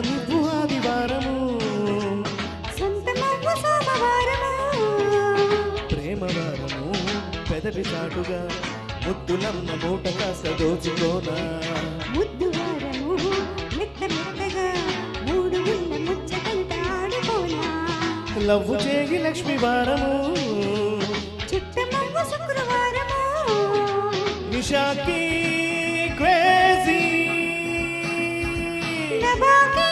అందమివ్వు ఆదివారము సొంతమవ్వు సోమవారము ప్రేమవారము పెదవి చాటుగా ముద్దులమ్మ మూట కాస్త దోచుకోనా ముద్దువారము మెత్త మెత్తగా మూడు ముళ్ళ ముచ్చటంత ఆడుకోనా లవ్వు చేయి లక్ష్మి వారము చుట్టమవ్వు శుక్రవారము నిషాకి క్రేజీ నబాకి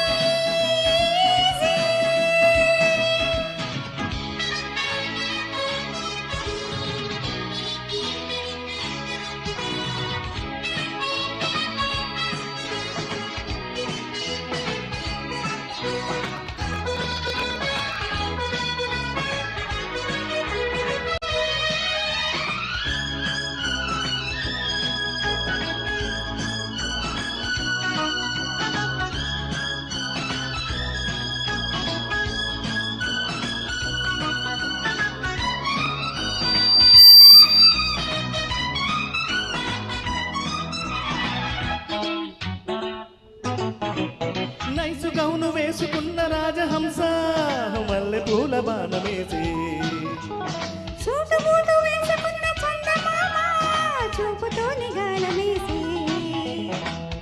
నైసు గౌను వేసుకున్న రాజహంస మల్లె పూల బాణమేసి సూటు బూటు వేసుకున్న చందమామ చూపుతో నిగాలమేసి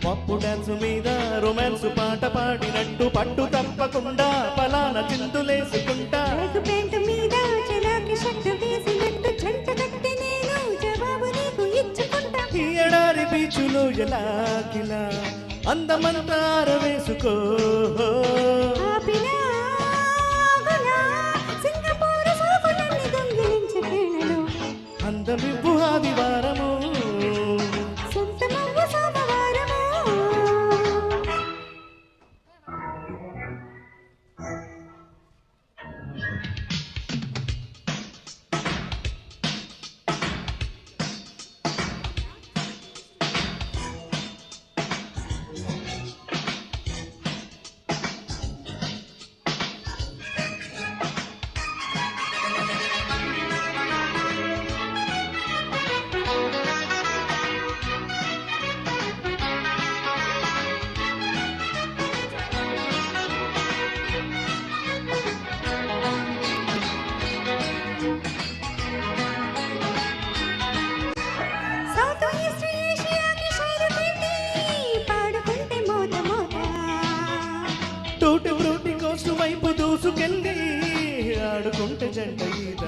పప్పు డాన్స్ మీద రొమాన్స్ పాట పాడినట్టు పట్టు తప్పకుండా పలాన చిందులేసుకుంటా బ్యాగ్ ప్యాంటు మీద చెలాకి షర్టు వేసినట్టు జంట కట్టి నేను జవాబు నీకు ఇచ్చుకుంటా ఈ ఎడారి బీచులో ఎలాగిలా అందమంతా ఆరవేసుకో ఆపినా ఆగునా సింగపూర్ సోకులన్నీ దొంగిలించే వేళలో అందమివ్వు ఆదివారము సొంతమవ్వు సోమవారము సౌత్ ఈస్ట్ ఏషియాకి షేరుపిండి పాడుకుంటే మోత మోత టూటి బ్రూటి కోసు వైపు దూసుకెళ్ళి ఆడుకుంటే జంట ఈత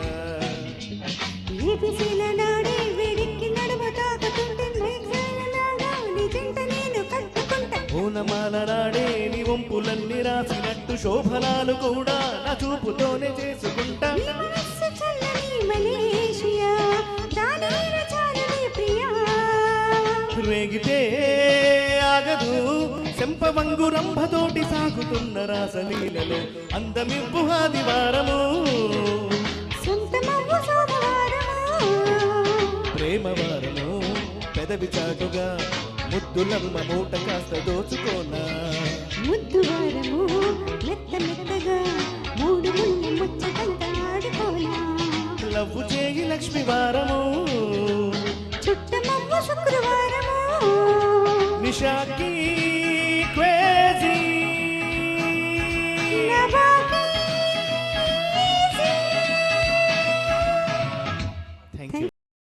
ఏబిసిల నాడే వేడికి నడుమ తాకుతుంటే మేఘాలలాగా నీ జంట నేను కట్టుకుంటా పూనమాల నాడే నీ వంపులన్నీ రాసినట్టు శోభనాలు కూడా నా చూపుతోనే చేసుకుంటా నీ మనస్సు చల్లని మలేషియా దాని చాలని ప్రియా రేగితే ఆగదు చెంపవంగు రంభతోటి సాగుతున్న రాసలీలలో అందమివ్వు ఆదివారము సొంతమవ్వు సోమవారము ప్రేమవారము పెదవి చాటుగా ముద్దులమ్మ మూట కాస్త దోచుకోనా ముద్దువారము మెత్త మెత్తగా మూడు ముళ్ళ ముచ్చటంత ఆడుకోనా లవ్వు చేయి లక్ష్మి వారము చుట్టమవ్వు శుక్రవారము నిషాకి